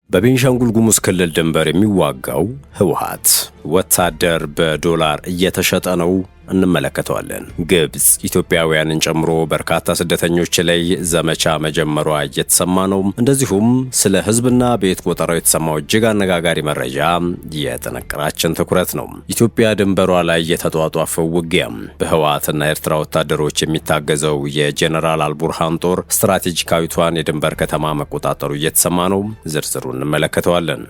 በቤንሻንጉል ጉሙዝ ክልል ድንበር የሚዋጋው ህወሓት ወታደር በዶላር እየተሸጠ ነው። እንመለከተዋለን። ግብጽ ኢትዮጵያውያንን ጨምሮ በርካታ ስደተኞች ላይ ዘመቻ መጀመሯ እየተሰማ ነው። እንደዚሁም ስለ ህዝብና ቤት ቆጠራው የተሰማው እጅግ አነጋጋሪ መረጃ የጥንቅራችን ትኩረት ነው። ኢትዮጵያ ድንበሯ ላይ የተጧጧፈው ውጊያ በህወሓትና ኤርትራ ወታደሮች የሚታገዘው የጄኔራል አልቡርሃን ጦር ስትራቴጂካዊቷን የድንበር ከተማ መቆጣጠሩ እየተሰማ ነው። ዝርዝሩ እንመለከተዋለን።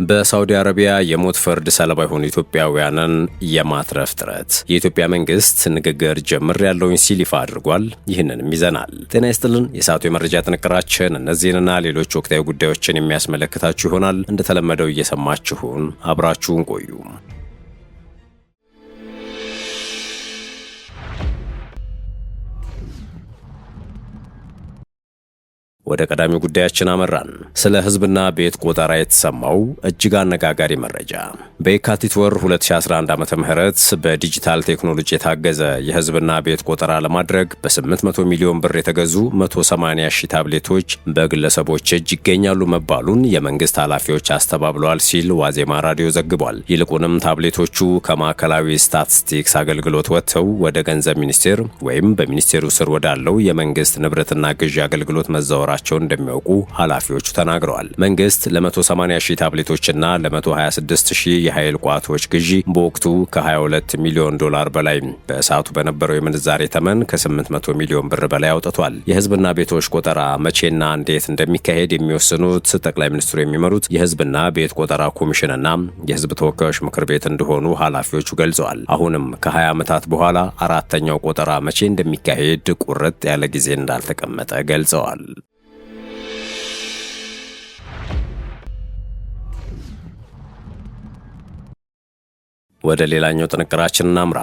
በሳውዲ አረቢያ የሞት ፍርድ ሰለባ የሆኑ ኢትዮጵያውያንን የማትረፍ ጥረት የኢትዮጵያ መንግስት ንግግር ጀምር ያለውን ሲል ይፋ አድርጓል። ይህንንም ይዘናል። ጤና ይስጥልን። የሰዓቱ የመረጃ ጥንቅራችን እነዚህንና ሌሎች ወቅታዊ ጉዳዮችን የሚያስመለክታችሁ ይሆናል። እንደተለመደው እየሰማችሁን አብራችሁን ቆዩ። ወደ ቀዳሚው ጉዳያችን አመራን። ስለ ህዝብና ቤት ቆጠራ የተሰማው እጅግ አነጋጋሪ መረጃ በየካቲት ወር 2011 ዓመተ ምህረት በዲጂታል ቴክኖሎጂ የታገዘ የህዝብና ቤት ቆጠራ ለማድረግ በ800 ሚሊዮን ብር የተገዙ 180 ሺህ ታብሌቶች በግለሰቦች እጅ ይገኛሉ መባሉን የመንግስት ኃላፊዎች አስተባብለዋል ሲል ዋዜማ ራዲዮ ዘግቧል። ይልቁንም ታብሌቶቹ ከማዕከላዊ ስታቲስቲክስ አገልግሎት ወጥተው ወደ ገንዘብ ሚኒስቴር ወይም በሚኒስቴሩ ስር ወዳለው የመንግስት ንብረትና ግዢ አገልግሎት መዛወራ ቸውን እንደሚያውቁ ኃላፊዎቹ ተናግረዋል። መንግስት ለ180 ሺህ ታብሌቶችና ለ126 ሺህ የኃይል ቋቶች ግዢ በወቅቱ ከ22 ሚሊዮን ዶላር በላይ በሰዓቱ በነበረው የምንዛሬ ተመን ከ800 ሚሊዮን ብር በላይ አውጥቷል። የህዝብና ቤቶች ቆጠራ መቼና እንዴት እንደሚካሄድ የሚወስኑት ጠቅላይ ሚኒስትሩ የሚመሩት የህዝብና ቤት ቆጠራ ኮሚሽንና የህዝብ ተወካዮች ምክር ቤት እንደሆኑ ኃላፊዎቹ ገልጸዋል። አሁንም ከ20 ዓመታት በኋላ አራተኛው ቆጠራ መቼ እንደሚካሄድ ቁርጥ ያለ ጊዜ እንዳልተቀመጠ ገልጸዋል። ወደ ሌላኛው ጥንቅራችን እናምራ።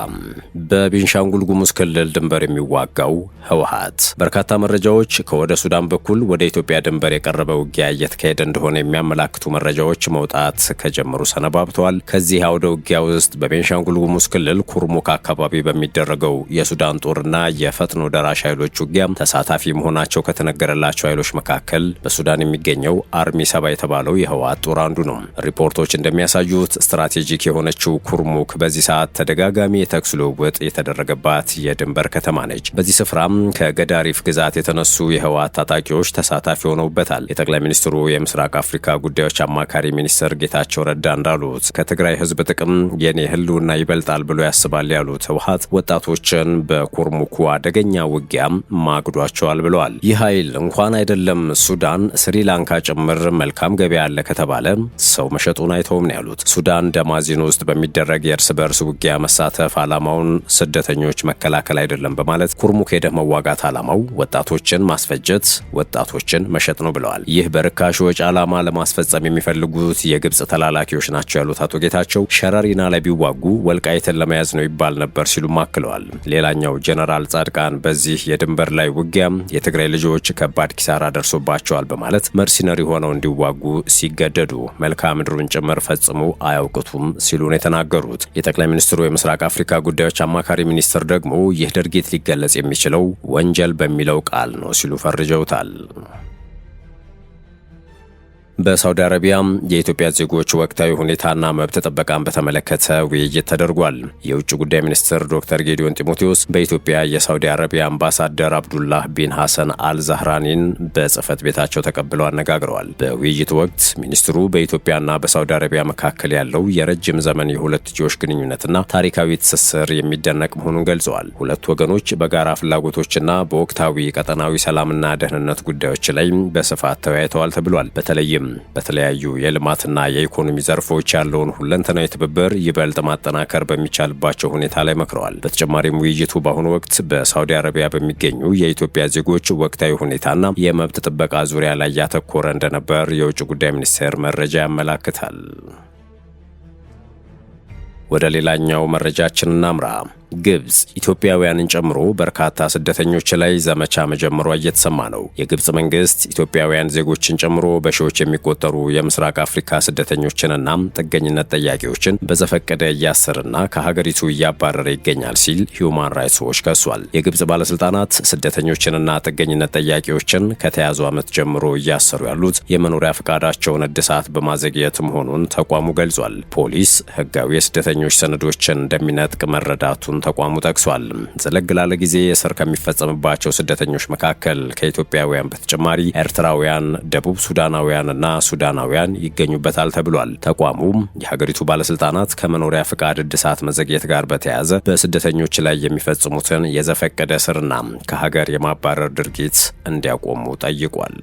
በቤንሻንጉል ጉሙዝ ክልል ድንበር የሚዋጋው ህወሓት በርካታ መረጃዎች ከወደ ሱዳን በኩል ወደ ኢትዮጵያ ድንበር የቀረበ ውጊያ እየተካሄደ እንደሆነ የሚያመላክቱ መረጃዎች መውጣት ከጀመሩ ሰነባብተዋል። ከዚህ አውደ ውጊያ ውስጥ በቤንሻንጉል ጉሙዝ ክልል ኩርሙክ አካባቢ በሚደረገው የሱዳን ጦርና የፈጥኖ ደራሽ ኃይሎች ውጊያ ተሳታፊ መሆናቸው ከተነገረላቸው ኃይሎች መካከል በሱዳን የሚገኘው አርሚ 7 የተባለው የህወሓት ጦር አንዱ ነው። ሪፖርቶች እንደሚያሳዩት ስትራቴጂክ የሆነችው ኩርሙክ በዚህ ሰዓት ተደጋጋሚ የተኩስ ልውውጥ የተደረገባት የድንበር ከተማ ነች። በዚህ ስፍራም ከገዳሪፍ ግዛት የተነሱ የህወሓት ታጣቂዎች ተሳታፊ ሆነውበታል። የጠቅላይ ሚኒስትሩ የምስራቅ አፍሪካ ጉዳዮች አማካሪ ሚኒስትር ጌታቸው ረዳ እንዳሉት ከትግራይ ህዝብ ጥቅም የኔ ህልውና ይበልጣል ብሎ ያስባል ያሉት ህወሓት ወጣቶችን በኩርሙኩ አደገኛ ውጊያም ማግዷቸዋል ብለዋል። ይህ ኃይል እንኳን አይደለም ሱዳን፣ ስሪላንካ ጭምር መልካም ገበያ አለ ከተባለ ሰው መሸጡን አይተውም ነው ያሉት። ሱዳን ደማዚን ውስጥ በሚደረግ የእርስ በርስ ውጊያ መሳተፍ ዓላማውን ስደተኞች መከላከል አይደለም በማለት ኩርሙክ ሄደህ መዋጋት ዓላማው ወጣቶችን ማስፈጀት፣ ወጣቶችን መሸጥ ነው ብለዋል። ይህ በርካሽ ወጪ ዓላማ ለማስፈጸም የሚፈልጉት የግብጽ ተላላኪዎች ናቸው ያሉት አቶ ጌታቸው ሸረሪና ላይ ቢዋጉ ወልቃይትን ለመያዝ ነው ይባል ነበር ሲሉም አክለዋል። ሌላኛው ጀነራል ጻድቃን በዚህ የድንበር ላይ ውጊያ የትግራይ ልጆች ከባድ ኪሳራ ደርሶባቸዋል በማለት መርሲነሪ ሆነው እንዲዋጉ ሲገደዱ መልክዓ ምድሩን ጭምር ፈጽሞ አያውቅቱም ሲሉ ነው የተናገሩት። የጠቅላይ ሚኒስትሩ የምስራቅ አፍሪካ ጉዳዮች አማካሪ ሚኒስትር ደግሞ ይህ ድርጊት ሊገለጽ የሚችለው ወንጀል በሚለው ቃል ነው ሲሉ ፈርጀውታል። በሳውዲ አረቢያ የኢትዮጵያ ዜጎች ወቅታዊ ሁኔታና መብት ጥበቃን በተመለከተ ውይይት ተደርጓል። የውጭ ጉዳይ ሚኒስትር ዶክተር ጌዲዮን ጢሞቴዎስ በኢትዮጵያ የሳውዲ አረቢያ አምባሳደር አብዱላህ ቢን ሐሰን አልዛህራኒን በጽህፈት ቤታቸው ተቀብለው አነጋግረዋል። በውይይቱ ወቅት ሚኒስትሩ በኢትዮጵያና በሳውዲ አረቢያ መካከል ያለው የረጅም ዘመን የሁለትዮሽ ግንኙነትና ታሪካዊ ትስስር የሚደነቅ መሆኑን ገልጸዋል። ሁለቱ ወገኖች በጋራ ፍላጎቶችና በወቅታዊ ቀጠናዊ ሰላምና ደህንነት ጉዳዮች ላይ በስፋት ተወያይተዋል ተብሏል። በተለያዩ የልማትና የኢኮኖሚ ዘርፎች ያለውን ሁለንተናዊ ትብብር ይበልጥ ማጠናከር በሚቻልባቸው ሁኔታ ላይ መክረዋል። በተጨማሪም ውይይቱ በአሁኑ ወቅት በሳውዲ አረቢያ በሚገኙ የኢትዮጵያ ዜጎች ወቅታዊ ሁኔታና የመብት ጥበቃ ዙሪያ ላይ ያተኮረ እንደነበር የውጭ ጉዳይ ሚኒስቴር መረጃ ያመላክታል። ወደ ሌላኛው መረጃችን እናምራ። ግብጽ ኢትዮጵያውያንን ጨምሮ በርካታ ስደተኞች ላይ ዘመቻ መጀመሯ እየተሰማ ነው። የግብጽ መንግስት ኢትዮጵያውያን ዜጎችን ጨምሮ በሺዎች የሚቆጠሩ የምስራቅ አፍሪካ ስደተኞችንና ጥገኝነት ጠያቂዎችን በዘፈቀደ እያሰረና ከሀገሪቱ እያባረረ ይገኛል ሲል ሂዩማን ራይትስ ዎች ከሷል። የግብጽ ባለስልጣናት ስደተኞችንና ጥገኝነት ጠያቂዎችን ከተያዙ ዓመት ጀምሮ እያሰሩ ያሉት የመኖሪያ ፈቃዳቸውን እድሳት በማዘግየት መሆኑን ተቋሙ ገልጿል። ፖሊስ ህጋዊ የስደተኞች ሰነዶችን እንደሚነጥቅ መረዳቱን ተቋሙ ጠቅሷል። ዘለግ ላለ ጊዜ እስር ከሚፈጸምባቸው ስደተኞች መካከል ከኢትዮጵያውያን በተጨማሪ ኤርትራውያን፣ ደቡብ ሱዳናውያንና ሱዳናውያን ይገኙበታል ተብሏል። ተቋሙ የሀገሪቱ ባለስልጣናት ከመኖሪያ ፈቃድ እድሳት መዘግየት ጋር በተያያዘ በስደተኞች ላይ የሚፈጽሙትን የዘፈቀደ እስርና ከሀገር የማባረር ድርጊት እንዲያቆሙ ጠይቋል።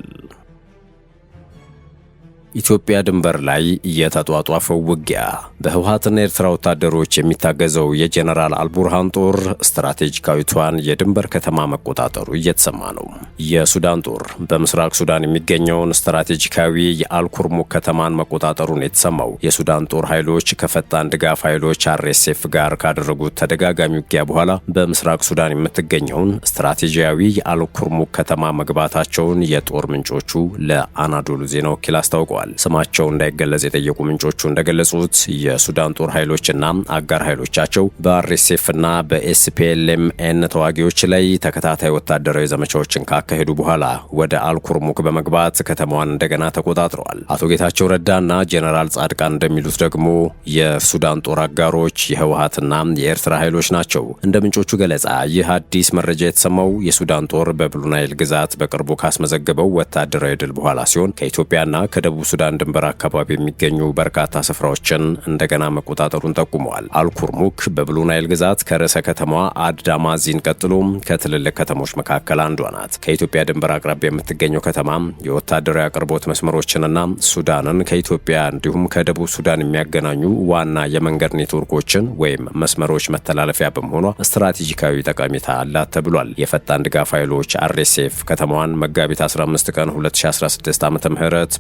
ኢትዮጵያ ድንበር ላይ የተጧጧፈው ውጊያ በህወሓትና ኤርትራ ወታደሮች የሚታገዘው የጄኔራል አልቡርሃን ጦር ስትራቴጂካዊቷን የድንበር ከተማ መቆጣጠሩ እየተሰማ ነው። የሱዳን ጦር በምስራቅ ሱዳን የሚገኘውን ስትራቴጂካዊ የአልኩርሙክ ከተማን መቆጣጠሩን የተሰማው የሱዳን ጦር ኃይሎች ከፈጣን ድጋፍ ኃይሎች RSF ጋር ካደረጉት ተደጋጋሚ ውጊያ በኋላ በምስራቅ ሱዳን የምትገኘውን ስትራቴጂያዊ የአልኩርሙክ ከተማ መግባታቸውን የጦር ምንጮቹ ለአናዶሉ ዜና ወኪል አስታውቀዋል። ስማቸው እንዳይገለጽ የጠየቁ ምንጮቹ እንደገለጹት የሱዳን ጦር ኃይሎችና አጋር ኃይሎቻቸው በRSF እና በSPLM-N ተዋጊዎች ላይ ተከታታይ ወታደራዊ ዘመቻዎችን ካካሄዱ በኋላ ወደ አልኩርሙክ በመግባት ከተማዋን እንደገና ተቆጣጥረዋል። አቶ ጌታቸው ረዳና ጄኔራል ጻድቃን እንደሚሉት ደግሞ የሱዳን ጦር አጋሮች የህወሓትና የኤርትራ ኃይሎች ናቸው። እንደ ምንጮቹ ገለጻ ይህ አዲስ መረጃ የተሰማው የሱዳን ጦር በብሉ ናይል ግዛት በቅርቡ ካስመዘገበው ወታደራዊ ድል በኋላ ሲሆን ከኢትዮጵያና ከደቡብ ሱዳን ድንበር አካባቢ የሚገኙ በርካታ ስፍራዎችን እንደገና መቆጣጠሩን ጠቁመዋል። አልኩርሙክ በብሉ ናይል ግዛት ከርዕሰ ከተማዋ አድዳማዚን ቀጥሎ ከትልልቅ ከተሞች መካከል አንዷ ናት። ከኢትዮጵያ ድንበር አቅራቢያ የምትገኘው ከተማ የወታደራዊ አቅርቦት መስመሮችንና ሱዳንን ከኢትዮጵያ እንዲሁም ከደቡብ ሱዳን የሚያገናኙ ዋና የመንገድ ኔትወርኮችን ወይም መስመሮች መተላለፊያ በመሆኗ ስትራቴጂካዊ ጠቀሜታ አላት ተብሏል። የፈጣን ድጋፍ ኃይሎች RSF ከተማዋን መጋቢት 15 ቀን 2016 ዓ.ም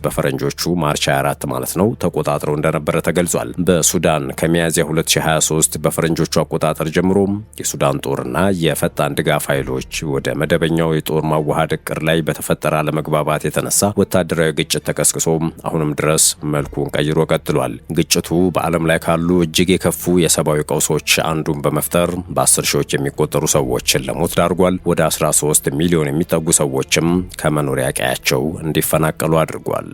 በፈረንጆቹ ማርች 24 ማለት ነው ተቆጣጥረው እንደነበረ ተገልጿል። በሱዳን ከሚያዝያ 2023 በፈረንጆቹ አቆጣጠር ጀምሮ የሱዳን ጦርና የፈጣን ድጋፍ ኃይሎች ወደ መደበኛው የጦር ማዋሃድ እቅድ ላይ በተፈጠረ አለመግባባት የተነሳ ወታደራዊ ግጭት ተቀስቅሶ አሁንም ድረስ መልኩን ቀይሮ ቀጥሏል። ግጭቱ በዓለም ላይ ካሉ እጅግ የከፉ የሰብአዊ ቀውሶች አንዱን በመፍጠር በ10 ሺዎች የሚቆጠሩ ሰዎችን ለሞት ዳርጓል። ወደ 13 ሚሊዮን የሚጠጉ ሰዎችም ከመኖሪያ ቀያቸው እንዲፈናቀሉ አድርጓል።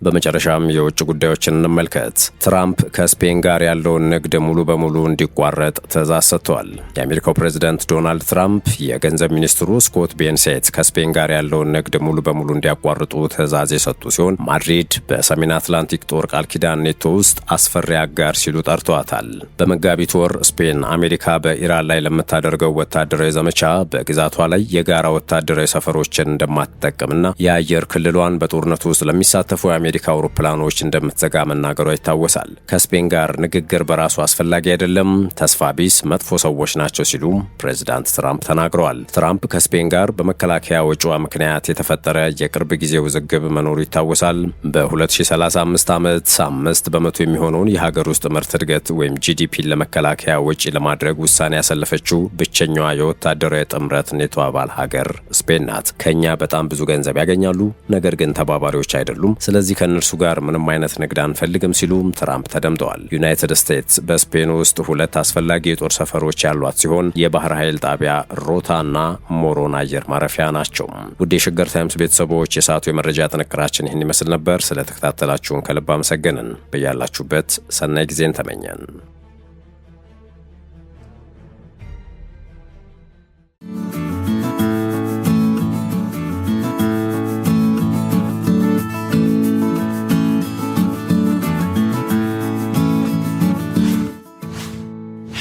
በመጨረሻም የውጭ ጉዳዮችን እንመልከት። ትራምፕ ከስፔን ጋር ያለውን ንግድ ሙሉ በሙሉ እንዲቋረጥ ትዕዛዝ ሰጥተዋል። የአሜሪካው ፕሬዝዳንት ዶናልድ ትራምፕ የገንዘብ ሚኒስትሩ ስኮት ቤንሴት ከስፔን ጋር ያለውን ንግድ ሙሉ በሙሉ እንዲያቋርጡ ትዕዛዝ የሰጡ ሲሆን ማድሪድ በሰሜን አትላንቲክ ጦር ቃል ኪዳን ኔቶ ውስጥ አስፈሪ አጋር ሲሉ ጠርተዋታል። በመጋቢት ወር ስፔን አሜሪካ በኢራን ላይ ለምታደርገው ወታደራዊ ዘመቻ በግዛቷ ላይ የጋራ ወታደራዊ ሰፈሮችን እንደማትጠቀምና የአየር ክልሏን በጦርነቱ ውስጥ ለሚሳተፉ የአሜሪካ አውሮፕላኖች እንደምትዘጋ መናገሯ ይታወሳል። ከስፔን ጋር ንግግር በራሱ አስፈላጊ አይደለም፣ ተስፋ ቢስ መጥፎ ሰዎች ናቸው ሲሉ ፕሬዝዳንት ትራምፕ ተናግረዋል። ትራምፕ ከስፔን ጋር በመከላከያ ወጪዋ ምክንያት የተፈጠረ የቅርብ ጊዜ ውዝግብ መኖሩ ይታወሳል። በ2035 ዓመት 5 በመቶ የሚሆነውን የሀገር ውስጥ ምርት እድገት ወይም GDPን ለመከላከያ ወጪ ለማድረግ ውሳኔ ያሰለፈችው ብቸኛዋ የወታደራዊ ጥምረት ኔቶ አባል ሀገር ስፔን ናት። ከኛ በጣም ብዙ ገንዘብ ያገኛሉ፣ ነገር ግን ተባባሪዎች አይደሉም። ስለዚህ ከእነርሱ ጋር ምንም አይነት ንግድ አንፈልግም ሲሉ ትራምፕ ተደምጠዋል። ዩናይትድ ስቴትስ በስፔን ውስጥ 2 አስፈላጊ የጦር ሰፈሮች ያሏት ሲሆን የባህር ኃይል ጣቢያ ሮታ እና ሞሮን አየር ማረፊያ ናቸው። ውድ የሸገር ታይምስ ቤተሰቦች የሰዓቱ የመረጃ ጥንቅራችን ይህን ይመስል ነበር። ስለተከታተላችሁን ከልብ አመሰገንን። በያላችሁበት ሰናይ ጊዜን ተመኘን።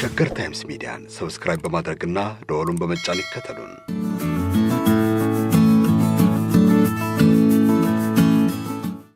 ሸገር ታይምስ ሚዲያን ሰብስክራይብ በማድረግና ደወሉን በመጫን ይከተሉን።